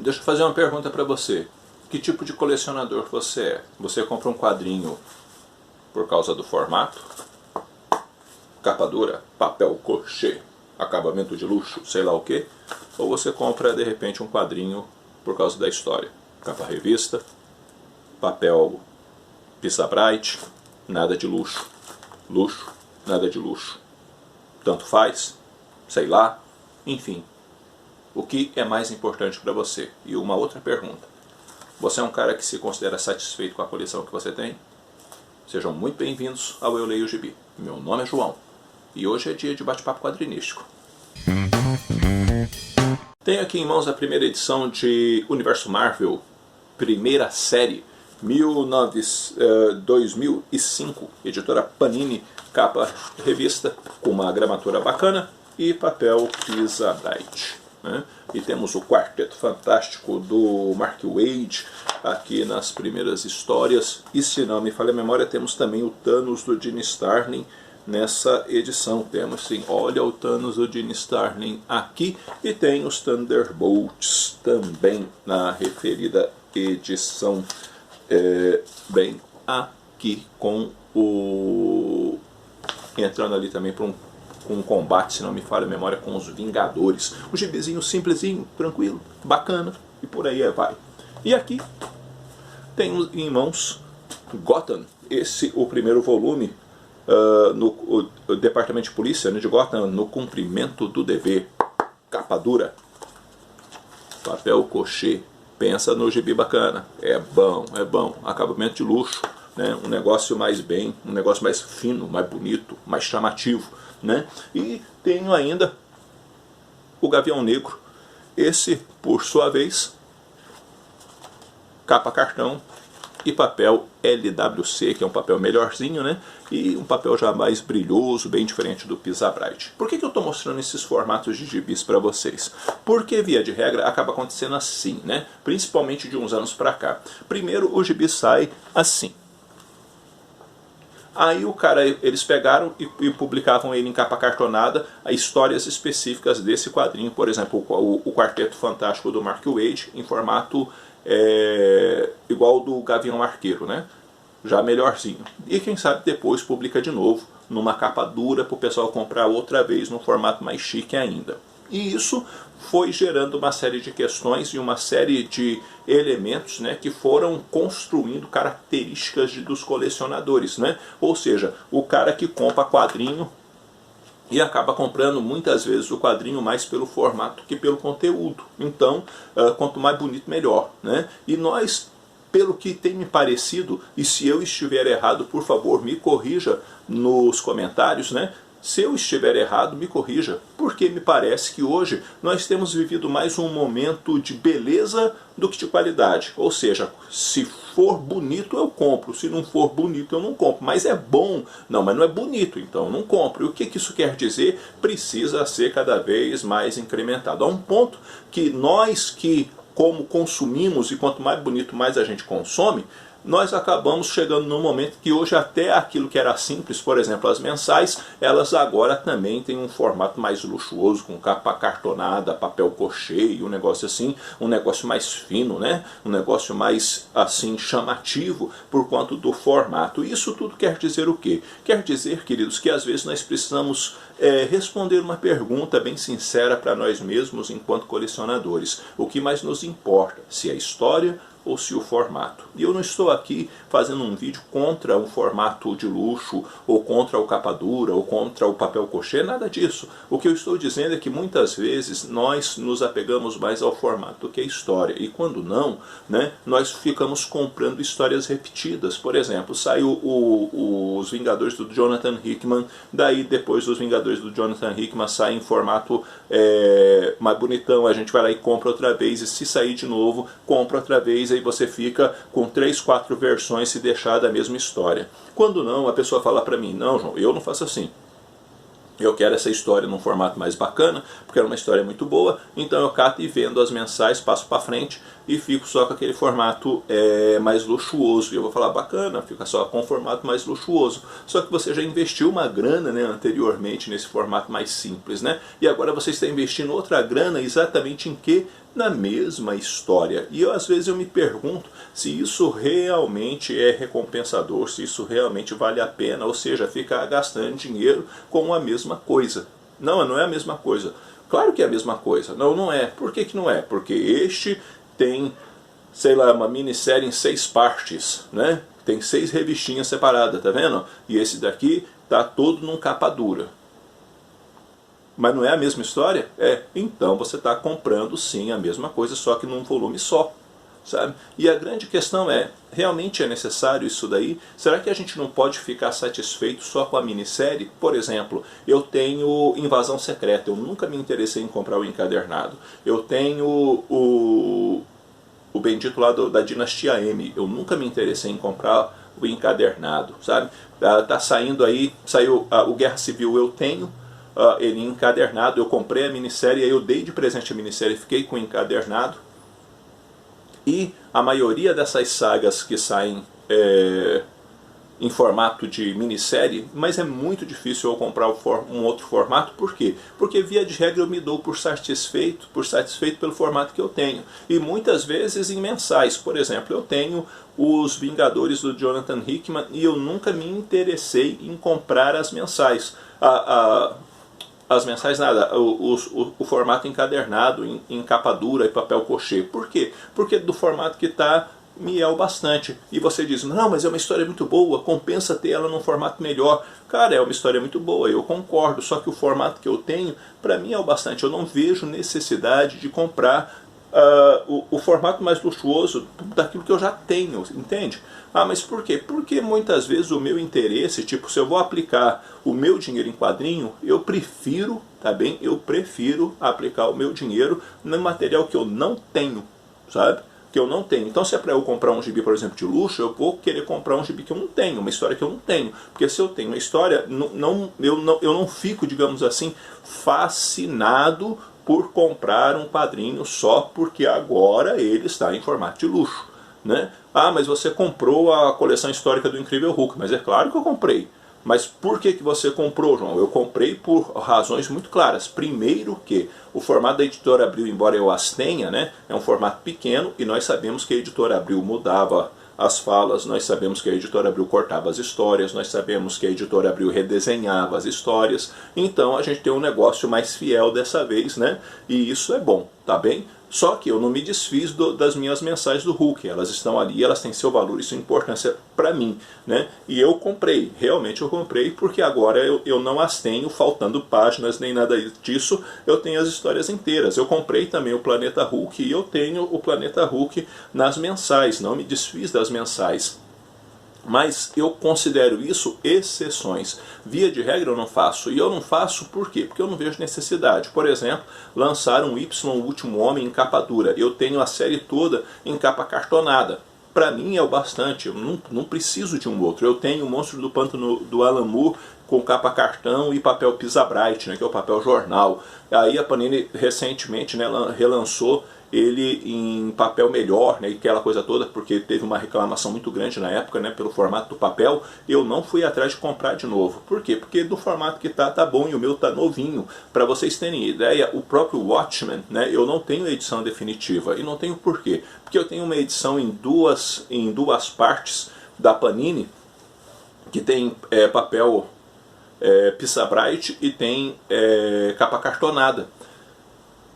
Deixa eu fazer uma pergunta para você. Que tipo de colecionador você é? Você compra um quadrinho por causa do formato? Capa dura, papel crochê, acabamento de luxo, sei lá o que? Ou você compra de repente um quadrinho por causa da história? Capa revista, papel pizza bright, nada de luxo. Luxo, nada de luxo. Tanto faz, sei lá, enfim. O que é mais importante para você? E uma outra pergunta. Você é um cara que se considera satisfeito com a coleção que você tem? Sejam muito bem-vindos ao Eu Leio Gibi. Meu nome é João e hoje é dia de bate-papo quadrinístico. Tenho aqui em mãos a primeira edição de Universo Marvel, primeira série, 2005, editora Panini, capa revista, com uma gramatura bacana e papel pizza bright. E temos o Quarteto Fantástico do Mark Waid aqui nas primeiras histórias. E se não me falha a memória, temos também o Thanos do Gene Starlin nessa edição. Temos sim, olha o Thanos do Gene Starlin aqui. E tem os Thunderbolts também na referida edição. Bem aqui com o... entrando ali também para um combate, se não me falha a memória, com os Vingadores. Um gibizinho simplesinho, tranquilo, bacana, e por aí vai. E aqui tem em mãos Gotham, o primeiro volume, no Departamento de Polícia de Gotham, no cumprimento do dever. Capa dura, papel crochê, pensa no gibi bacana, é bom, acabamento de luxo, né? Um negócio mais um negócio mais fino, mais bonito, mais chamativo, né? E tenho ainda o Gavião Negro, esse por sua vez, capa cartão e papel LWC, que é um papel melhorzinho, né? E um papel já mais brilhoso, bem diferente do Pizza Bright. Por que eu estou mostrando esses formatos de gibis para vocês? Porque, via de regra, acaba acontecendo assim, né? Principalmente de uns anos para cá. Primeiro, o gibi sai assim. Aí eles pegaram e publicavam ele em capa cartonada, histórias específicas desse quadrinho. Por exemplo, o Quarteto Fantástico do Mark Waid, em formato igual do Gavião Arqueiro, né? Já melhorzinho. E quem sabe depois publica de novo, numa capa dura, para o pessoal comprar outra vez, num formato mais chique ainda. E isso foi gerando uma série de questões e uma série de elementos, né, que foram construindo características dos colecionadores, né? Ou seja, o cara que compra quadrinho e acaba comprando muitas vezes o quadrinho mais pelo formato que pelo conteúdo. Então, quanto mais bonito, melhor, né? E nós, pelo que tem me parecido, e se eu estiver errado, por favor, me corrija nos comentários, né? Se eu estiver errado, me corrija, porque me parece que hoje nós temos vivido mais um momento de beleza do que de qualidade. Ou seja, se for bonito eu compro, se não for bonito eu não compro. Mas é bom, não, mas não é bonito, então eu não compro. E o que isso quer dizer? Precisa ser cada vez mais incrementado. A um ponto que nós como consumimos, e quanto mais bonito mais a gente consome, nós acabamos chegando num momento que hoje até aquilo que era simples, por exemplo, as mensais, elas agora também têm um formato mais luxuoso, com capa cartonada, papel crochê e um negócio assim, um negócio mais fino, né? Um negócio mais assim chamativo por conta do formato. Isso tudo quer dizer o quê? Quer dizer, queridos, que às vezes nós precisamos responder uma pergunta bem sincera para nós mesmos enquanto colecionadores. O que mais nos importa? Se é a história ou se o formato. E eu não estou aqui fazendo um vídeo contra um formato de luxo, ou contra o capa dura, ou contra o papel crochê, nada disso. O que eu estou dizendo é que muitas vezes nós nos apegamos mais ao formato do que à história. E quando não, né, nós ficamos comprando histórias repetidas. Por exemplo, saiu os Vingadores do Jonathan Hickman, daí depois dos Vingadores do Jonathan Hickman sai em formato mais bonitão, a gente vai lá e compra outra vez, e se sair de novo, compra outra vez, aí você fica com 3, 4 versões se deixar da mesma história. Quando não, a pessoa fala pra mim, não, João, eu não faço assim. Eu quero essa história num formato mais bacana, porque era uma história muito boa, então eu cato e vendo as mensais, passo para frente e fico só com aquele formato mais luxuoso. E eu vou falar, bacana, fica só com o formato mais luxuoso. Só que você já investiu uma grana, né, anteriormente nesse formato mais simples, né? E agora você está investindo outra grana exatamente em quê? na mesma história. E às vezes eu me pergunto se isso realmente é recompensador, se isso realmente vale a pena, ou seja, ficar gastando dinheiro com a mesma coisa. Não, não é a mesma coisa. Claro que é a mesma coisa. Não, não é. Por que que não é? Porque este tem, sei lá, uma minissérie em 6 partes, né? Tem 6 revistinhas separadas, tá vendo? E esse daqui tá todo num capa dura. Mas não é a mesma história? É. Então você está comprando sim a mesma coisa, só que num volume só. Sabe? E a grande questão é, realmente é necessário isso daí? Será que a gente não pode ficar satisfeito só com a minissérie? Por exemplo, eu tenho Invasão Secreta, eu nunca me interessei em comprar o encadernado. Eu tenho o bendito lá da Dinastia M, eu nunca me interessei em comprar o encadernado, sabe? Tá saindo aí, saiu o Guerra Civil, eu tenho ele encadernado, eu comprei a minissérie, aí eu dei de presente a minissérie, fiquei com o encadernado. E a maioria dessas sagas que saem em formato de minissérie, mas é muito difícil eu comprar um outro formato. Por quê? Porque via de regra eu me dou por satisfeito pelo formato que eu tenho. E muitas vezes em mensais. Por exemplo, eu tenho os Vingadores do Jonathan Hickman e eu nunca me interessei em comprar as mensais. As mensais nada, o formato encadernado, em capa dura e papel cochê. Por quê? Porque do formato que está me é o bastante. E você diz, não, mas é uma história muito boa, compensa ter ela num formato melhor. Cara, é uma história muito boa, eu concordo, só que o formato que eu tenho, para mim é o bastante. Eu não vejo necessidade de comprar o formato mais luxuoso daquilo que eu já tenho, entende? Ah, mas por quê? Porque muitas vezes o meu interesse, tipo, se eu vou aplicar o meu dinheiro em quadrinho, eu prefiro, tá bem? Eu prefiro aplicar o meu dinheiro no material que eu não tenho, sabe? Que eu não tenho. Então se é para eu comprar um gibi, por exemplo, de luxo, eu vou querer comprar um gibi que eu não tenho, uma história que eu não tenho. Porque se eu tenho uma história, eu não fico, digamos assim, fascinado por comprar um quadrinho só porque agora ele está em formato de luxo, né? Ah, mas você comprou a coleção histórica do Incrível Hulk. Mas é claro que eu comprei. Mas por que você comprou, João? Eu comprei por razões muito claras. Primeiro que o formato da Editora Abril, embora eu as tenha, né, é um formato pequeno e nós sabemos que a Editora Abril mudava as falas, nós sabemos que a Editora Abril cortava as histórias, nós sabemos que a Editora Abril redesenhava as histórias. Então a gente tem um negócio mais fiel dessa vez, né? E isso é bom, tá bem? Só que eu não me desfiz das minhas mensais do Hulk, elas estão ali, elas têm seu valor e sua importância para mim, né? E eu comprei, realmente eu comprei, porque agora eu não as tenho faltando páginas nem nada disso, eu tenho as histórias inteiras. Eu comprei também o Planeta Hulk e eu tenho o Planeta Hulk nas mensais, não me desfiz das mensais. Mas eu considero isso exceções. Via de regra eu não faço. E eu não faço por quê? Porque eu não vejo necessidade. Por exemplo, lançaram Y, o Último Homem, em capa dura. Eu tenho a série toda em capa cartonada. Para mim é o bastante. Eu não preciso de um outro. Eu tenho o Monstro do Pântano do Alan Moore com capa cartão e papel Pisa-Bright, né, que é o papel jornal. Aí a Panini recentemente, né, relançou ele em papel melhor, né, e aquela coisa toda, porque teve uma reclamação muito grande na época, né, pelo formato do papel. Eu não fui atrás de comprar de novo. Por quê? Porque do formato que tá bom e o meu tá novinho. Para vocês terem ideia, o próprio Watchmen, né, eu não tenho a edição definitiva. E não tenho por quê? Porque eu tenho uma edição em duas partes da Panini, que tem papel Pisa-Bright e tem capa cartonada.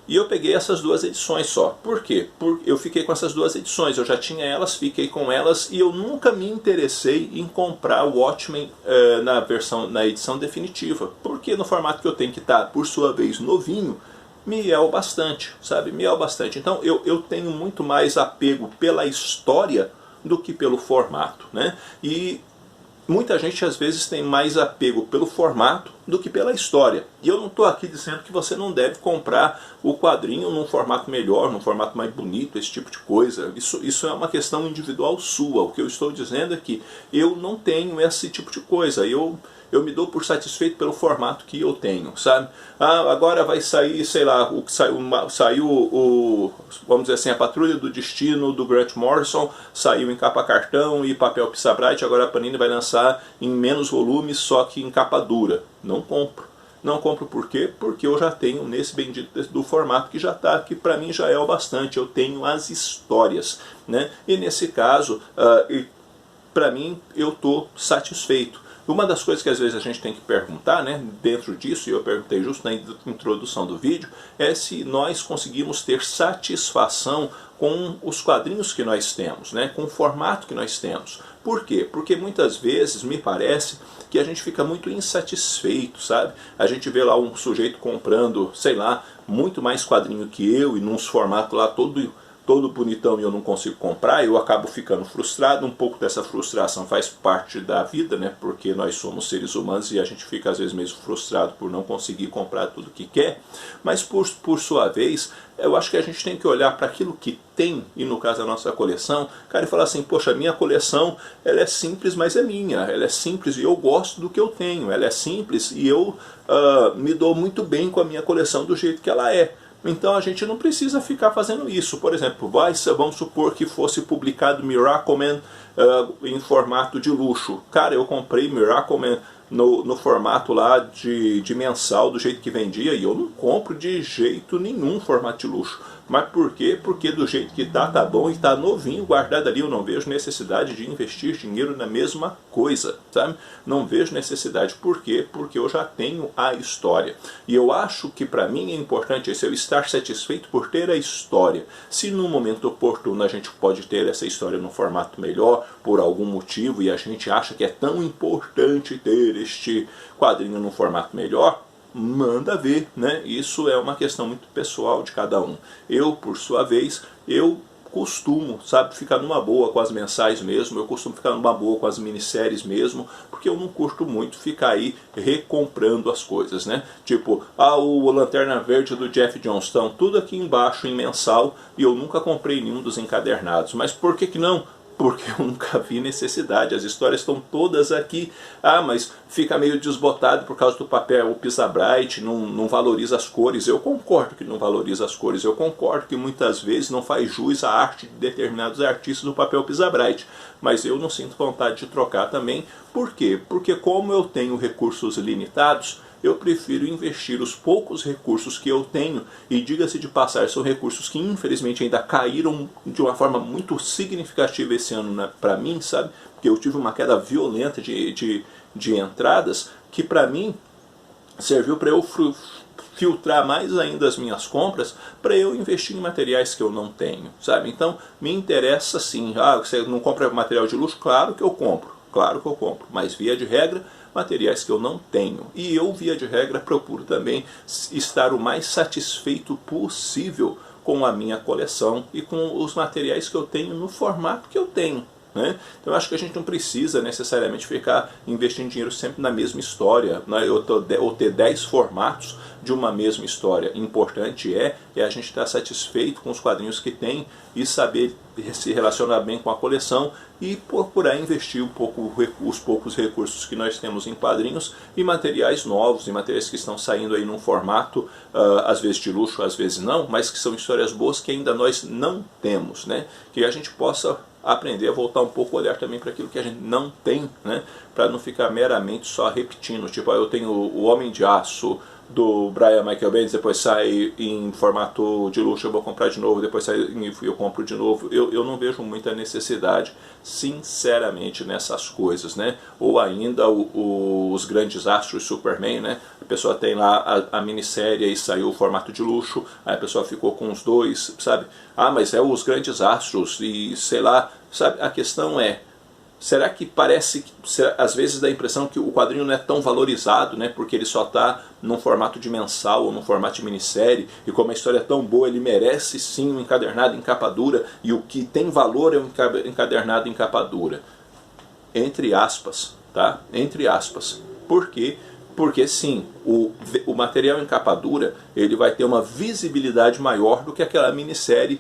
E eu peguei essas duas edições só. Por quê? Porque eu fiquei com essas duas edições. Eu já tinha elas, fiquei com elas e eu nunca me interessei em comprar o Watchmen na edição definitiva. Porque no formato que eu tenho, que está, por sua vez, novinho, me é o bastante, sabe? Me é o bastante. Então eu tenho muito mais apego pela história do que pelo formato, né? E muita gente às vezes tem mais apego pelo formato do que pela história. E eu não estou aqui dizendo que você não deve comprar o quadrinho num formato melhor, num formato mais bonito, esse tipo de coisa. Isso é uma questão individual sua. O que eu estou dizendo é que eu não tenho esse tipo de coisa. Eu me dou por satisfeito pelo formato que eu tenho, sabe? Ah, agora vai sair, sei lá, saiu vamos dizer assim, a Patrulha do Destino do Grant Morrison, saiu em capa cartão e papel Pisa-Bright, agora a Panini vai lançar em menos volumes, só que em capa dura. Não compro. Não compro por quê? Porque eu já tenho nesse bendito do formato que já está, que para mim já é o bastante. Eu tenho as histórias, né? E nesse caso, para mim, eu estou satisfeito. Uma das coisas que às vezes a gente tem que perguntar, né, dentro disso, e eu perguntei justo na introdução do vídeo, é se nós conseguimos ter satisfação com os quadrinhos que nós temos, né, com o formato que nós temos. Por quê? Porque muitas vezes me parece que a gente fica muito insatisfeito, sabe? A gente vê lá um sujeito comprando, sei lá, muito mais quadrinho que eu e num formato lá todo bonitão e eu não consigo comprar, eu acabo ficando frustrado. Um pouco dessa frustração faz parte da vida, né? Porque nós somos seres humanos e a gente fica às vezes meio frustrado por não conseguir comprar tudo que quer. Mas por sua vez, eu acho que a gente tem que olhar para aquilo que tem, e no caso da nossa coleção, cara, e falar assim, poxa, a minha coleção, ela é simples, mas é minha. Ela é simples e eu gosto do que eu tenho. Ela é simples e eu me dou muito bem com a minha coleção do jeito que ela é. Então a gente não precisa ficar fazendo isso. Por exemplo, vamos supor que fosse publicado Miracleman em formato de luxo. Cara, eu comprei Miracleman no formato lá de mensal, do jeito que vendia, e eu não compro de jeito nenhum formato de luxo. Mas por quê? Porque do jeito que tá bom e tá novinho, guardado ali. Eu não vejo necessidade de investir dinheiro na mesma coisa, sabe? Não vejo necessidade. Por quê? Porque eu já tenho a história. E eu acho que para mim é importante esse, eu estar satisfeito por ter a história. Se no momento oportuno a gente pode ter essa história num formato melhor, por algum motivo, e a gente acha que é tão importante ter este quadrinho num formato melhor, manda ver, né? Isso é uma questão muito pessoal de cada um. Eu, por sua vez, eu costumo, sabe, ficar numa boa com as mensais mesmo, eu costumo ficar numa boa com as minisséries mesmo, porque eu não curto muito ficar aí recomprando as coisas, né? Tipo, o Lanterna Verde do Jeff Johnston, tudo aqui embaixo em mensal, e eu nunca comprei nenhum dos encadernados. Mas por que não? Porque eu nunca vi necessidade, as histórias estão todas aqui. Mas fica meio desbotado por causa do papel, o Pisabrite não valoriza as cores. Eu concordo que não valoriza as cores, eu concordo que muitas vezes não faz jus à arte de determinados artistas do papel Pisabrite. Mas eu não sinto vontade de trocar também. Por quê? Porque como eu tenho recursos limitados, eu prefiro investir os poucos recursos que eu tenho, e diga-se de passagem, são recursos que infelizmente ainda caíram de uma forma muito significativa esse ano para mim, sabe? Porque eu tive uma queda violenta de entradas, que para mim serviu para eu filtrar mais ainda as minhas compras, para eu investir em materiais que eu não tenho, sabe? Então me interessa sim. Você não compra material de luxo? Claro que eu compro, mas via de regra, materiais que eu não tenho. E eu, via de regra, procuro também estar o mais satisfeito possível com a minha coleção e com os materiais que eu tenho no formato que eu tenho, né? Então eu acho que a gente não precisa necessariamente ficar investindo dinheiro sempre na mesma história, né? Ou ter 10 formatos de uma mesma história. Importante é a gente estar satisfeito com os quadrinhos que tem e saber se relacionar bem com a coleção e procurar investir os poucos recursos que nós temos em quadrinhos e materiais novos, e materiais que estão saindo aí num formato, às vezes de luxo, às vezes não, mas que são histórias boas que ainda nós não temos, né? Que a gente possa aprender a voltar um pouco, olhar também para aquilo que a gente não tem, né? Para não ficar meramente só repetindo. Tipo, eu tenho o Homem de Aço do Brian Michael Bendis, depois sai em formato de luxo, eu vou comprar de novo, depois sai eu compro de novo. Eu não vejo muita necessidade, sinceramente, nessas coisas, né? Ou ainda os Grandes Astros Superman, né? A pessoa tem lá a minissérie e saiu o formato de luxo, aí a pessoa ficou com os dois, sabe? Mas é os Grandes Astros e sei lá, sabe? A questão é, será que parece, às vezes dá a impressão que o quadrinho não é tão valorizado, né? Porque ele só está num formato de mensal ou num formato de minissérie, e como a história é tão boa, ele merece sim um encadernado em capa dura, e o que tem valor é um encadernado em capa dura. Entre aspas, tá? Entre aspas. Por quê? Porque sim, o material em capa dura, ele vai ter uma visibilidade maior do que aquela minissérie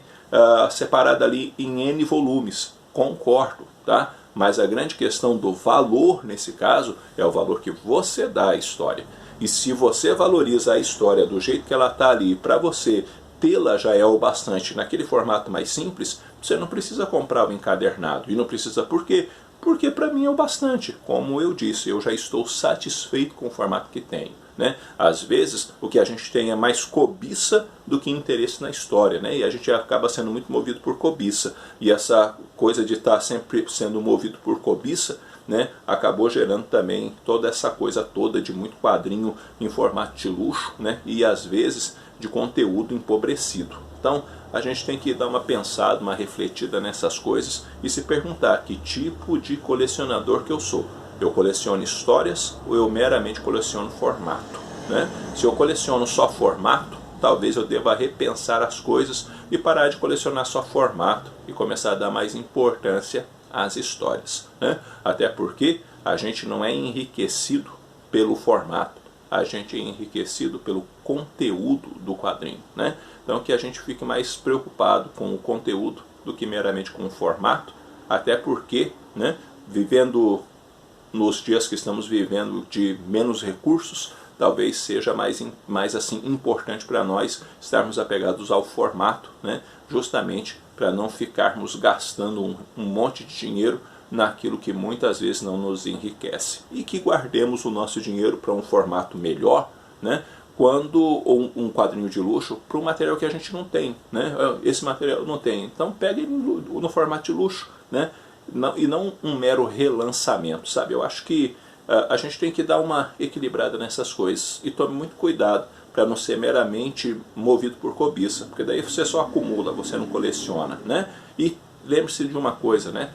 separada ali em N volumes. Concordo, tá? Mas a grande questão do valor, nesse caso, é o valor que você dá à história. E se você valoriza a história do jeito que ela está ali, para você tê-la já é o bastante naquele formato mais simples, você não precisa comprar o encadernado. E não precisa por quê? porque para mim é o bastante. Como eu disse, eu já estou satisfeito com o formato que tenho, né? Às vezes o que a gente tem é mais cobiça do que interesse na história, né? E a gente acaba sendo muito movido por cobiça. E essa coisa de estar sempre sendo movido por cobiça, né, acabou gerando também toda essa coisa toda de muito quadrinho em formato de luxo, né, e às vezes de conteúdo empobrecido. Então a gente tem que dar uma pensada, uma refletida nessas coisas e se perguntar que tipo de colecionador que eu sou. Eu coleciono histórias ou eu meramente coleciono formato, né? Se eu coleciono só formato, talvez eu deva repensar as coisas e parar de colecionar só formato e começar a dar mais importância às histórias, né? Até porque a gente não é enriquecido pelo formato, a gente é enriquecido pelo conteúdo do quadrinho, né? Então que a gente fique mais preocupado com o conteúdo do que meramente com o formato, até porque, né, vivendo nos dias que estamos vivendo de menos recursos, talvez seja mais assim importante para nós estarmos apegados ao formato, né? Justamente para não ficarmos gastando um monte de dinheiro naquilo que muitas vezes não nos enriquece. E que guardemos o nosso dinheiro para um formato melhor, né? Quando um quadrinho de luxo para um material que a gente não tem, né? Esse material não tem, então pegue no formato de luxo, né? E não um mero relançamento, sabe? Eu acho que a gente tem que dar uma equilibrada nessas coisas e tome muito cuidado para não ser meramente movido por cobiça, porque daí você só acumula, você não coleciona, né? E lembre-se de uma coisa, né?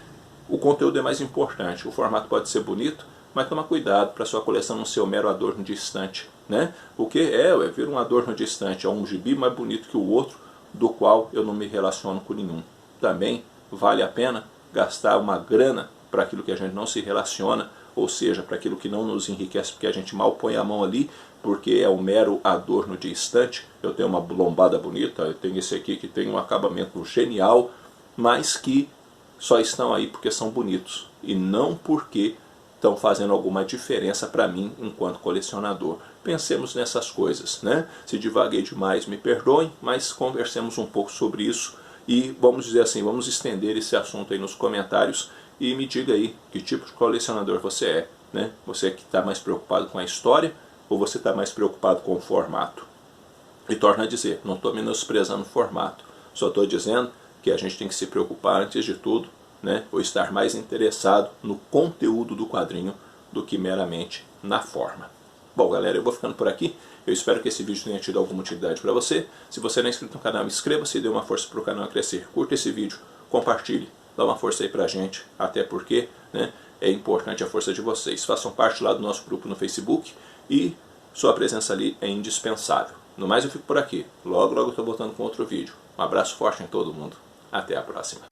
O conteúdo é mais importante, o formato pode ser bonito, mas toma cuidado para sua coleção não ser um mero adorno distante, né? O que vira um adorno distante, é um gibi mais bonito que o outro, do qual eu não me relaciono com nenhum. Também vale a pena gastar uma grana para aquilo que a gente não se relaciona, ou seja, para aquilo que não nos enriquece, porque a gente mal põe a mão ali, porque é um mero adorno de estante. Eu tenho uma lombada bonita, eu tenho esse aqui que tem um acabamento genial, mas que só estão aí porque são bonitos, e não porque estão fazendo alguma diferença para mim enquanto colecionador. Pensemos nessas coisas, né? Se divaguei demais, me perdoem, mas conversemos um pouco sobre isso. E vamos dizer assim, vamos estender esse assunto aí nos comentários e me diga aí que tipo de colecionador você é, né? Você que está mais preocupado com a história ou você está mais preocupado com o formato? E torno a dizer, não estou menosprezando o formato, só estou dizendo que a gente tem que se preocupar antes de tudo, né? Ou estar mais interessado no conteúdo do quadrinho do que meramente na forma. Bom, galera, eu vou ficando por aqui. Eu espero que esse vídeo tenha tido alguma utilidade para você. Se você não é inscrito no canal, inscreva-se e dê uma força para o canal crescer. Curta esse vídeo, compartilhe, dá uma força aí pra gente, até porque, né, é importante a força de vocês. Façam parte lá do nosso grupo no Facebook e sua presença ali é indispensável. No mais, eu fico por aqui. Logo, logo eu estou voltando com outro vídeo. Um abraço forte em todo mundo. Até a próxima.